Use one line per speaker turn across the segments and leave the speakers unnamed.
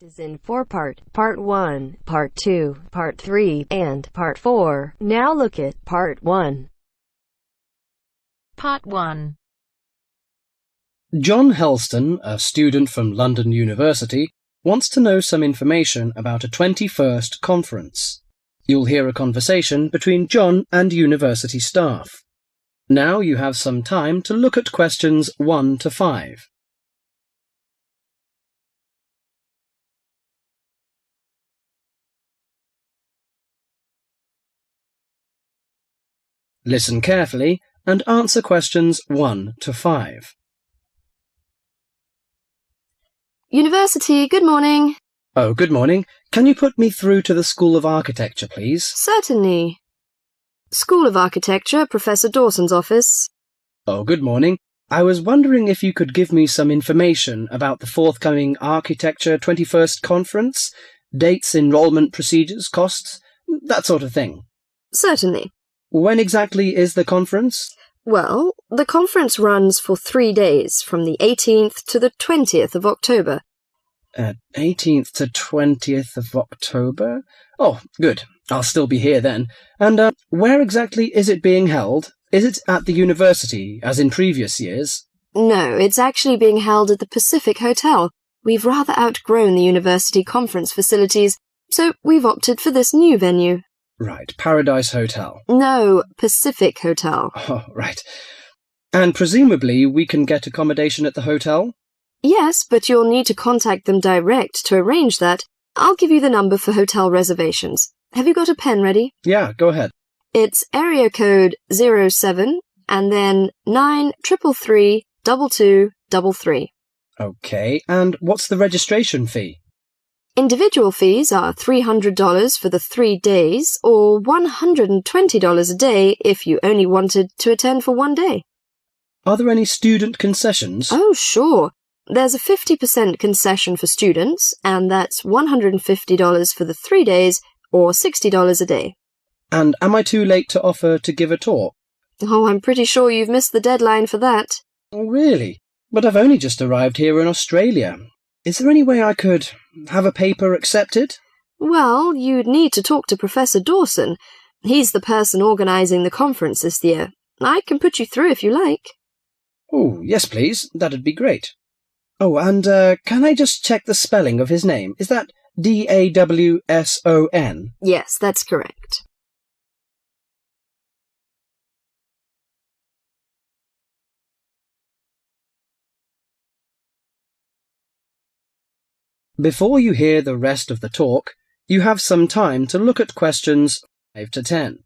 Is in 4-part, Part 1, Part 2, Part 3, and Part 4. Now look at Part 1.
Part 1.
John Helston, a student from London University, wants to know some information about a 21st conference. You'll hear a conversation between John and university staff. Now you have some time to look at questions 1 to 5. Listen carefully and answer questions 1 to 5.
University, good morning.
Oh, good morning. Can you put me through to the School of Architecture, please?
Certainly. School of Architecture, Professor Dawson's office.
Oh, good morning. I was wondering if you could give me some information about the forthcoming Architecture 21st Conference, dates, enrollment procedures, costs, that sort of thing.
Certainly.
When exactly is the conference?
Well, the conference runs for 3 days, from the 18th to the 20th of October.
18th to 20th of October? Oh, good. I'll still be here then. And where exactly is it being held? Is it at the university, as in previous years?
No, it's actually being held at the Pacific Hotel. We've rather outgrown the university conference facilities, so we've opted for this new venue.
Right, Paradise Hotel.
No, Pacific Hotel.
Oh, right. And presumably we can get accommodation at the hotel?
Yes, but you'll need to contact them direct to arrange that. I'll give you the number for hotel reservations. Have you got a pen ready?
Yeah, go ahead.
It's area code 07 and then 933 2233.
Okay, and what's the registration fee?
Individual fees are $300 for the 3 days or $120 a day if you only wanted to attend for 1 day.
Are there any student concessions?
Oh, sure. There's a 50% concession for students, and that's $150 for the 3 days or $60 a day.
And am I too late to offer to give a talk?
Oh, I'm pretty sure you've missed the deadline for that.
Oh, really? But I've only just arrived here in Australia. Is there any way I could have a paper accepted?
Well, you'd need to talk to Professor Dawson. He's the person organising the conference this year. I can put you through if you like.
Oh, yes, please. That'd be great. Oh, and can I just check the spelling of his name? Is that Dawson?
Yes, that's correct.
Before you hear the rest of the talk, you have some time to look at questions 5 to 10.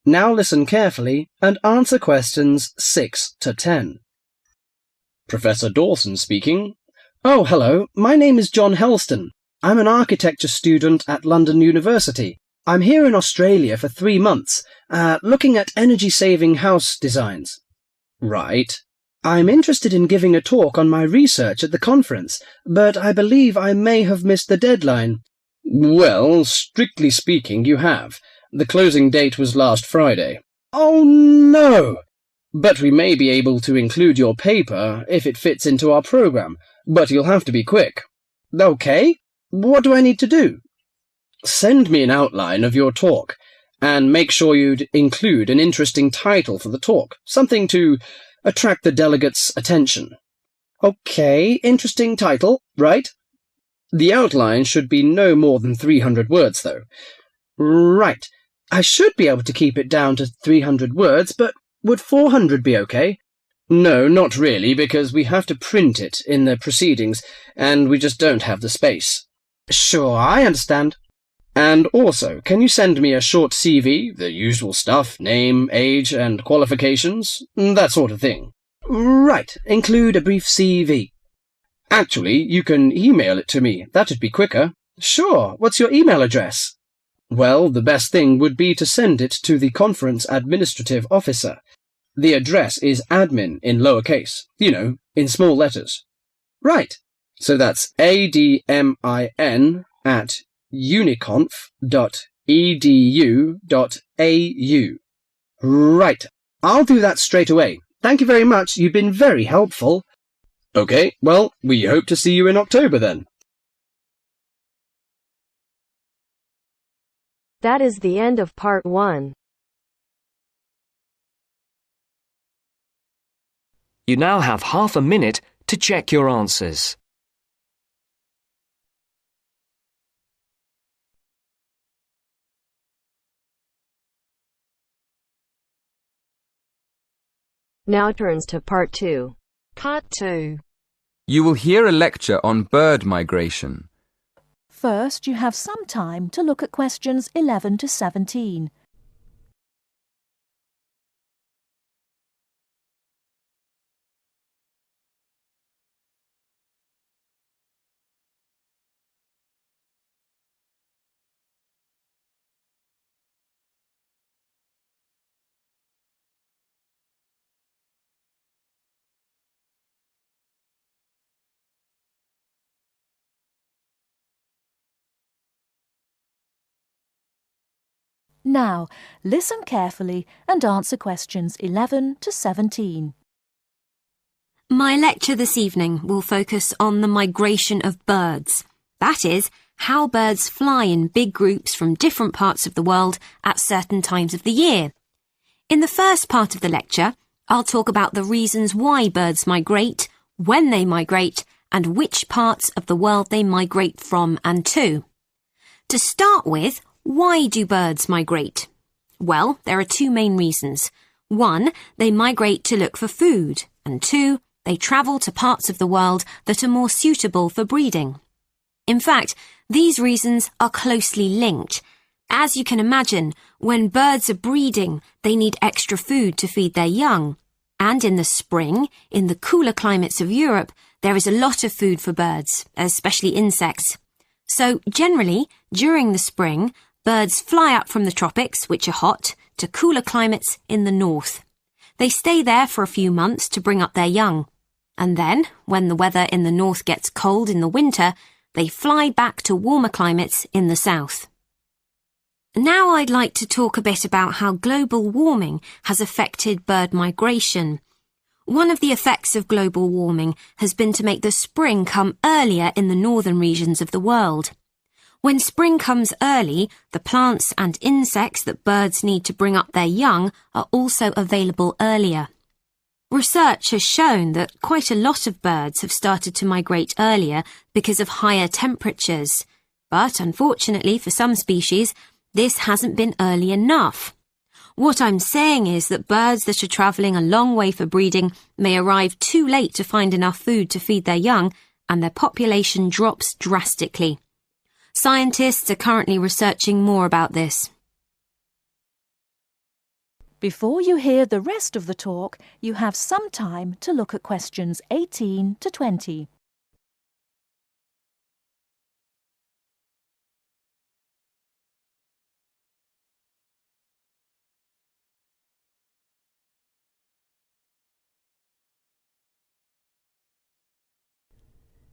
Now listen carefully and answer questions 6 to 10. Professor Dawson speaking. Oh, hello. My name is John Helston. I'm an architecture student at London University. I'm here in Australia for 3 months, looking at energy-saving house designs. Right. I'm interested in giving a talk on my research at the conference, but I believe I may have missed the deadline. Well, strictly speaking, you have. The closing date was last Friday. Oh, no! But we may be able to include your paper if it fits into our program, but you'll have to be quick. Okay. What do I need to do? Send me an outline of your talk, and make sure you'd include an interesting title for the talk, something to attract the delegates' attention. Okay, interesting title, right? The outline should be no more than 300 words, though. Right. I should be able to keep it down to 300 words, but would 400 be okay? No, not really, because we have to print it in the proceedings, and we just don't have the space. Sure, I understand. And also, can you send me a short CV, the usual stuff, name, age, and qualifications, that sort of thing? Right, include a brief CV. Actually, you can email it to me. That'd be quicker. Sure, what's your email address? Well, the best thing would be to send it to the conference administrative officer. The address is admin in lowercase, in small letters. Right, so that's admin @uniconf.edu.au. Right. I'll do that straight away. Thank you very much. You've been very helpful. OK, well, we hope to see you in October then.
That is the end of part 1.
You now have half a minute to check your answers.
Now turns to part 2.
Part 2.
You will hear a lecture on bird migration.
First, you have some time to look at questions 11 to 17. Now, listen carefully and answer questions 11 to 17.
My lecture this evening will focus on the migration of birds. That is, how birds fly in big groups from different parts of the world at certain times of the year. In the first part of the lecture, I'll talk about the reasons why birds migrate, when they migrate, and which parts of the world they migrate from and to. To start with, why do birds migrate? Well, there are two main reasons. 1, they migrate to look for food, and 2, they travel to parts of the world that are more suitable for breeding. In fact, these reasons are closely linked. As you can imagine, when birds are breeding, they need extra food to feed their young. And in the spring, in the cooler climates of Europe, there is a lot of food for birds, especially insects. So generally, during the spring, birds fly up from the tropics, which are hot, to cooler climates in the north. They stay there for a few months to bring up their young. And then, when the weather in the north gets cold in the winter, they fly back to warmer climates in the south. Now I'd like to talk a bit about how global warming has affected bird migration. One of the effects of global warming has been to make the spring come earlier in the northern regions of the world. When spring comes early, the plants and insects that birds need to bring up their young are also available earlier. Research has shown that quite a lot of birds have started to migrate earlier because of higher temperatures. But unfortunately for some species, this hasn't been early enough. What I'm saying is that birds that are travelling a long way for breeding may arrive too late to find enough food to feed their young, and their population drops drastically. Scientists are currently researching more about this.
Before you hear the rest of the talk, you have some time to look at questions 18 to 20.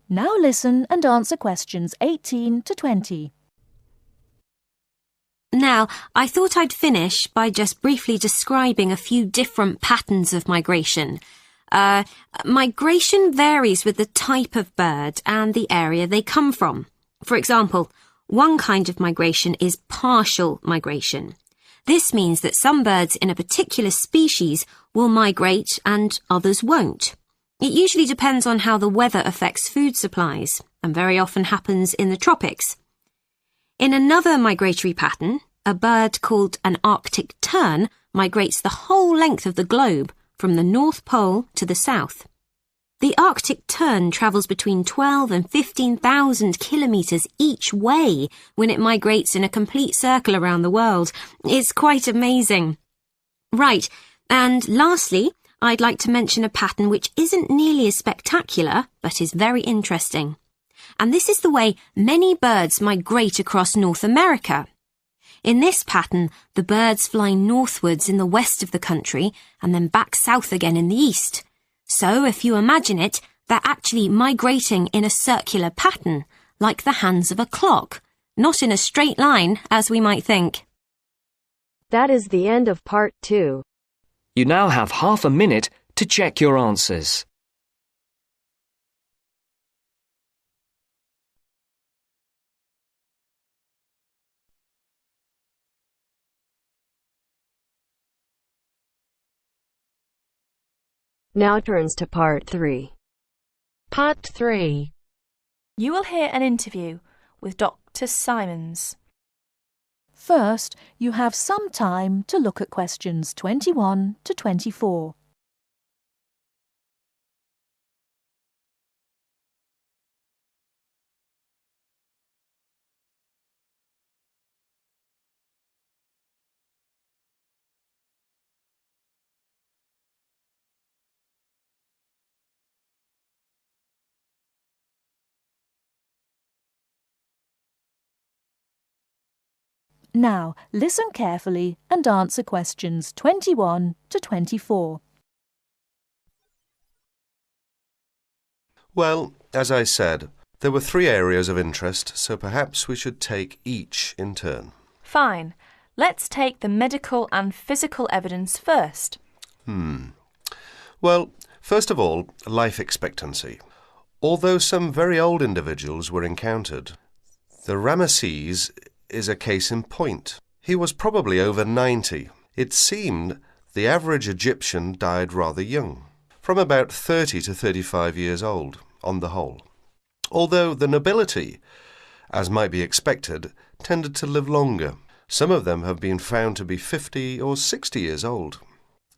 Now listen and answer questions 18 to 20.
Now, I thought I'd finish by just briefly describing a few different patterns of migration. Migration varies with the type of bird and the area they come from. For example, one kind of migration is partial migration. This means that some birds in a particular species will migrate and others won't. It usually depends on how the weather affects food supplies, and very often happens in the tropics. In another migratory pattern, a bird called an Arctic tern migrates the whole length of the globe, from the North Pole to the south. The Arctic tern travels between 12 and 15,000 kilometres each way when it migrates in a complete circle around the world. It's quite amazing. Right, and lastly, I'd like to mention a pattern which isn't nearly as spectacular, but is very interesting. And this is the way many birds migrate across North America. In this pattern, the birds fly northwards in the west of the country and then back south again in the east. So, if you imagine it, they're actually migrating in a circular pattern, like the hands of a clock, not in a straight line, as we might think.
That is the end of part 2.
You now have half a minute to check your answers.
Now turns to part 3.
Part 3.
You will hear an interview with Dr. Simons.
First, you have some time to look at questions 21 to 24. Now, listen carefully and answer questions 21 to 24.
Well, as I said, there were 3 areas of interest, so perhaps we should take each in turn.
Fine. Let's take the medical and physical evidence first.
Well, first of all, life expectancy. Although some very old individuals were encountered, the Ramesses is a case in point. He was probably over 90. It seemed the average Egyptian died rather young, from about 30 to 35 years old, on the whole. Although the nobility, as might be expected, tended to live longer. Some of them have been found to be 50 or 60 years old.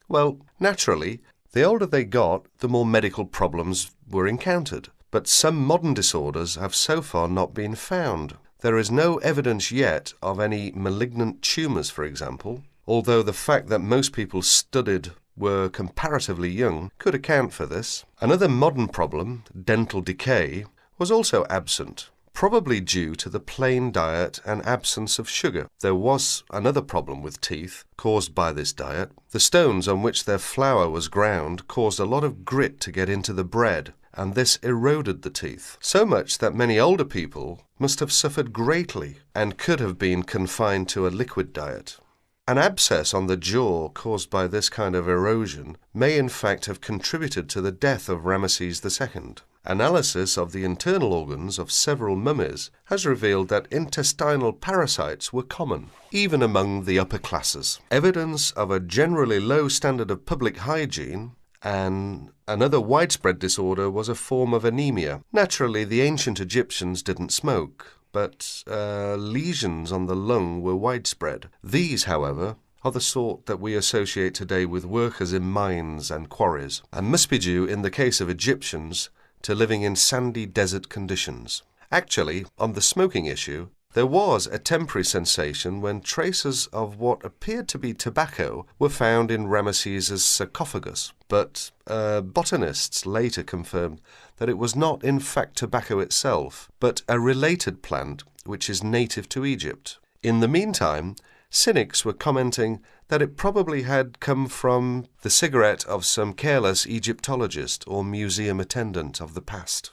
Well, naturally, the older they got, the more medical problems were encountered. But some modern disorders have so far not been found. There is no evidence yet of any malignant tumours, for example, although the fact that most people studied were comparatively young could account for this. Another modern problem, dental decay, was also absent, probably due to the plain diet and absence of sugar. There was another problem with teeth caused by this diet. The stones on which their flour was ground caused a lot of grit to get into the bread, and this eroded the teeth, so much that many older people must have suffered greatly and could have been confined to a liquid diet. An abscess on the jaw caused by this kind of erosion may in fact have contributed to the death of Ramesses II. Analysis of the internal organs of several mummies has revealed that intestinal parasites were common, even among the upper classes. Evidence of a generally low standard of public hygiene and another widespread disorder was a form of anemia. Naturally, the ancient Egyptians didn't smoke, but lesions on the lung were widespread. These, however, are the sort that we associate today with workers in mines and quarries, and must be due, in the case of Egyptians, to living in sandy desert conditions. Actually, on the smoking issue, there was a temporary sensation when traces of what appeared to be tobacco were found in Ramesses' sarcophagus, but botanists later confirmed that it was not in fact tobacco itself, but a related plant which is native to Egypt. In the meantime, cynics were commenting that it probably had come from the cigarette of some careless Egyptologist or museum attendant of the past.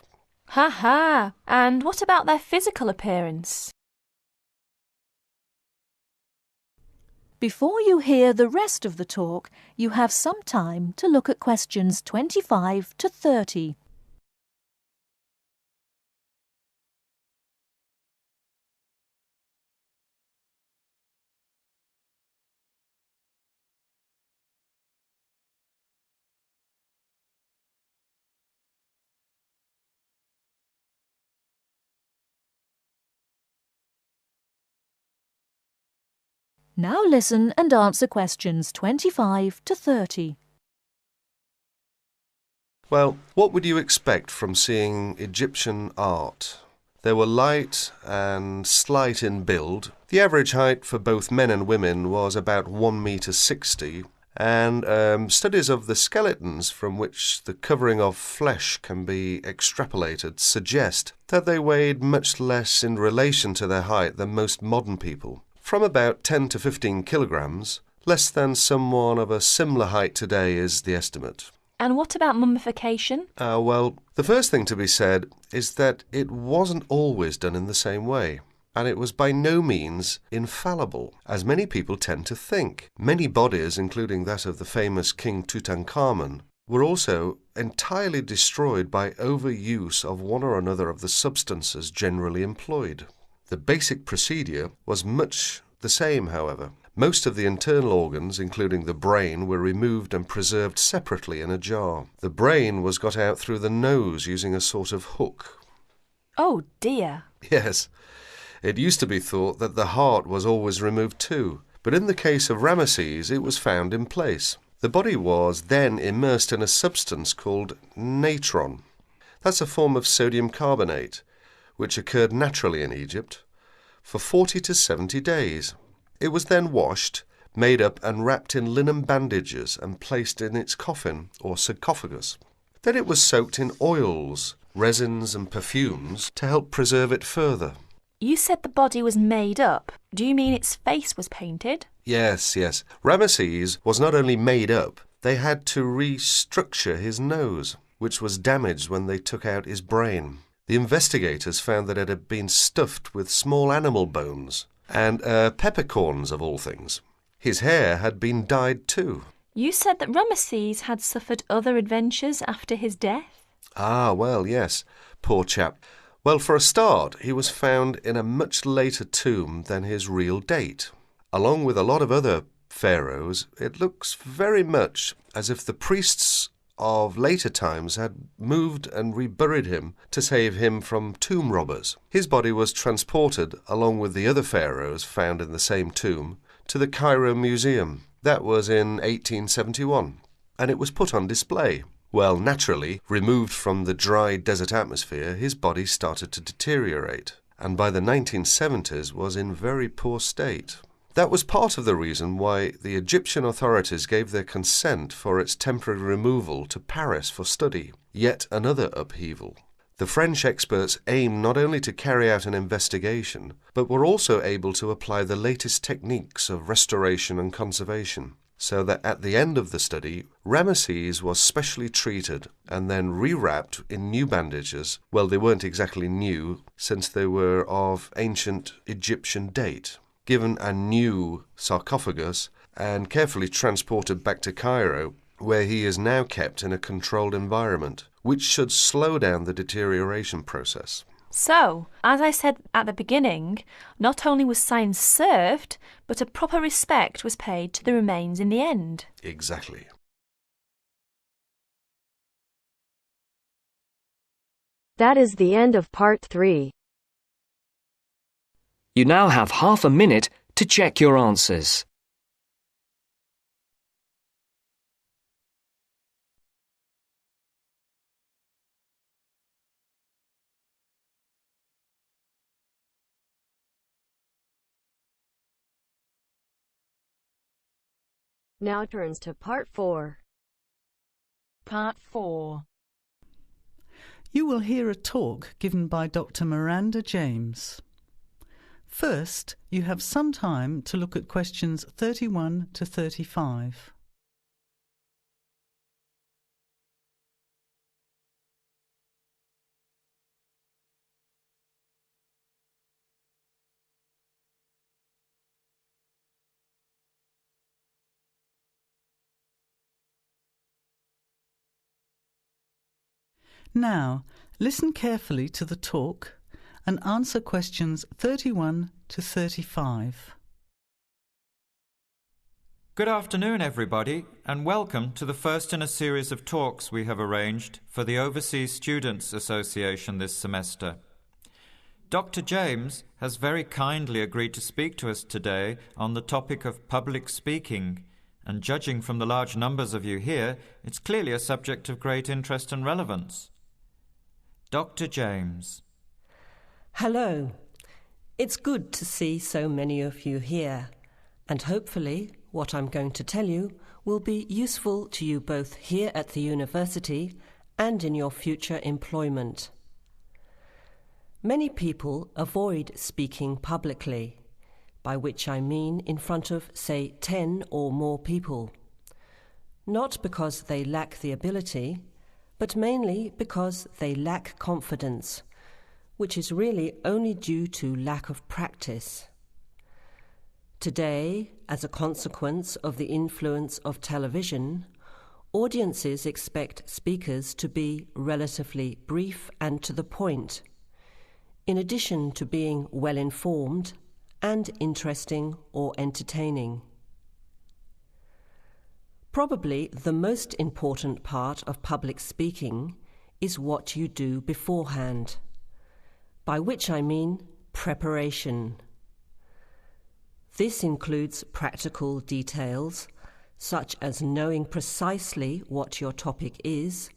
Ha ha! And what about their physical appearance?
Before you hear the rest of the talk, you have some time to look at questions 25 to 30. Now listen and answer questions 25 to 30.
Well, what would you expect from seeing Egyptian art? They were light and slight in build. The average height for both men and women was about 1.60 meters, and studies of the skeletons from which the covering of flesh can be extrapolated suggest that they weighed much less in relation to their height than most modern people. From about 10 to 15 kilograms, less than someone of a similar height today is the estimate.
And what about mummification?
Well, the first thing to be said is that it wasn't always done in the same way. and it was by no means infallible, as many people tend to think. Many bodies, including that of the famous King Tutankhamun, were also entirely destroyed by overuse of one or another of the substances generally employed. The basic procedure was much the same, however. Most of the internal organs, including the brain, were removed and preserved separately in a jar. The brain was got out through the nose using a sort of hook.
Oh dear.
Yes, it used to be thought that the heart was always removed too, but in the case of Ramesses it was found in place. The body was then immersed in a substance called natron. That's a form of sodium carbonate, which occurred naturally in Egypt, for 40 to 70 days. It was then washed, made up and wrapped in linen bandages and placed in its coffin or sarcophagus. Then it was soaked in oils, resins and perfumes to help preserve it further.
You said the body was made up. Do you mean its face was painted?
Yes. Ramesses was not only made up, they had to restructure his nose, which was damaged when they took out his brain. The investigators found that it had been stuffed with small animal bones and peppercorns of all things. His hair had been dyed too.
You said that Ramesses had suffered other adventures after his death?
Ah, well, yes. Poor chap. Well, for a start, he was found in a much later tomb than his real date. Along with a lot of other pharaohs, it looks very much as if the priests of later times had moved and reburied him to save him from tomb robbers. His body was transported, along with the other pharaohs found in the same tomb, to the Cairo Museum. That was in 1871, and it was put on display. Well, naturally, removed from the dry desert atmosphere, his body started to deteriorate, and by the 1970s was in very poor state. That was part of the reason why the Egyptian authorities gave their consent for its temporary removal to Paris for study, yet another upheaval. The French experts aimed not only to carry out an investigation, but were also able to apply the latest techniques of restoration and conservation, so that at the end of the study, Ramesses was specially treated and then rewrapped in new bandages. Well, they weren't exactly new, since they were of ancient Egyptian date, given a new sarcophagus and carefully transported back to Cairo, where he is now kept in a controlled environment, which should slow down the deterioration process.
So, as I said at the beginning, not only was science served, but a proper respect was paid to the remains in the end.
Exactly.
That is the end of part 3.
You now have half a minute to check your answers.
Now turns to part 4.
Part 4.
You will hear a talk given by Dr. Miranda James. First, you have some time to look at questions 31 to 35. Now, listen carefully to the talk and answer questions 31 to 35.
Good afternoon, everybody, and welcome to the first in a series of talks we have arranged for the Overseas Students Association this semester. Dr. James has very kindly agreed to speak to us today on the topic of public speaking, and judging from the large numbers of you here, it's clearly a subject of great interest and relevance. Dr. James.
Hello. It's good to see so many of you here, and hopefully what I'm going to tell you will be useful to you both here at the university and in your future employment. Many people avoid speaking publicly, by which I mean in front of, say, 10 or more people. Not because they lack the ability, but mainly because they lack confidence, which is really only due to lack of practice. Today, as a consequence of the influence of television, audiences expect speakers to be relatively brief and to the point, in addition to being well-informed and interesting or entertaining. Probably the most important part of public speaking is what you do beforehand, by which I mean preparation. This includes practical details, such as knowing precisely what your topic is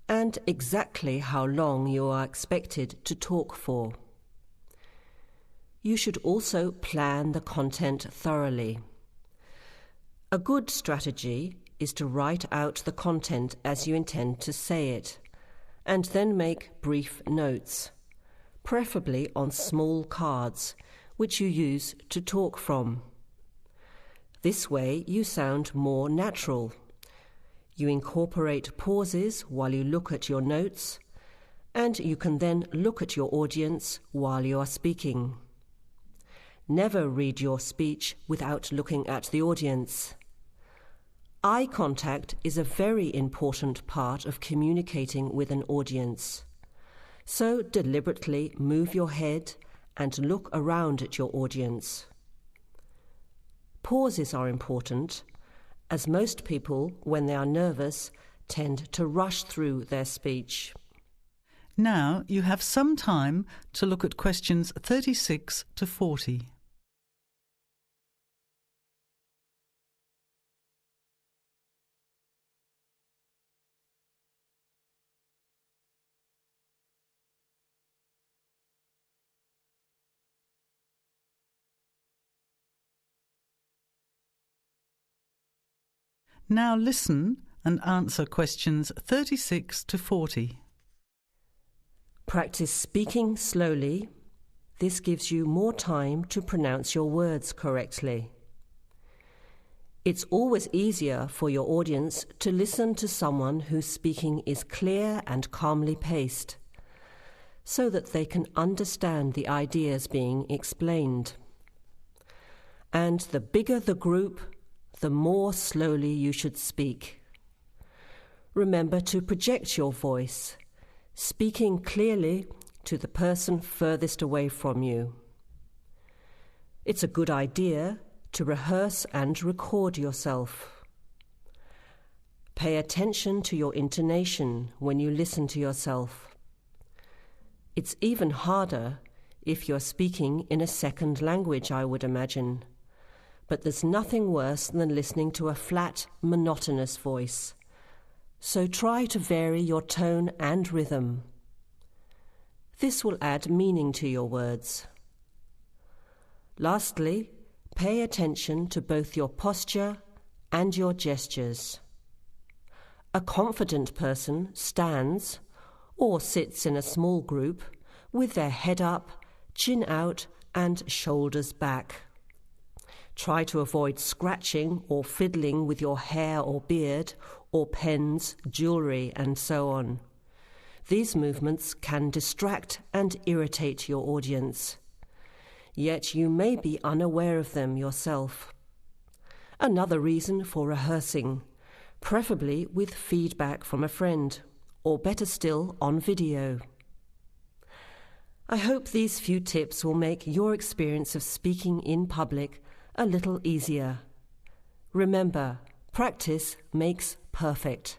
and exactly how long you are expected to talk for. You should also plan the content thoroughly. A good strategy is to write out the content as you intend to say it, and then make brief notes, preferably on small cards, which you use to talk from. This way you sound more natural. You incorporate pauses while you look at your notes, and you can then look at your audience while you are speaking. Never read your speech without looking at the audience. Eye contact is a very important part of communicating with an audience. So deliberately move your head and look around at your audience. Pauses are important, as most people, when they are nervous, tend to rush through their speech.
Now you have some time to look at questions 36 to 40. Now listen and answer questions 36 to 40.
Practice speaking slowly. This gives you more time to pronounce your words correctly. It's always easier for your audience to listen to someone whose speaking is clear and calmly paced, so that they can understand the ideas being explained. And the bigger the group, the more slowly you should speak. Remember to project your voice, speaking clearly to the person furthest away from you. It's a good idea to rehearse and record yourself. Pay attention to your intonation when you listen to yourself. It's even harder if you're speaking in a second language, I would imagine. But there's nothing worse than listening to a flat, monotonous voice. So try to vary your tone and rhythm. This will add meaning to your words. Lastly, pay attention to both your posture and your gestures. A confident person stands or sits in a small group with their head up, chin out, and shoulders back. Try to avoid scratching or fiddling with your hair or beard, or pens, jewellery, and so on. These movements can distract and irritate your audience. Yet you may be unaware of them yourself. Another reason for rehearsing, preferably with feedback from a friend, or better still, on video. I hope these few tips will make your experience of speaking in public a little easier. Remember, practice makes perfect.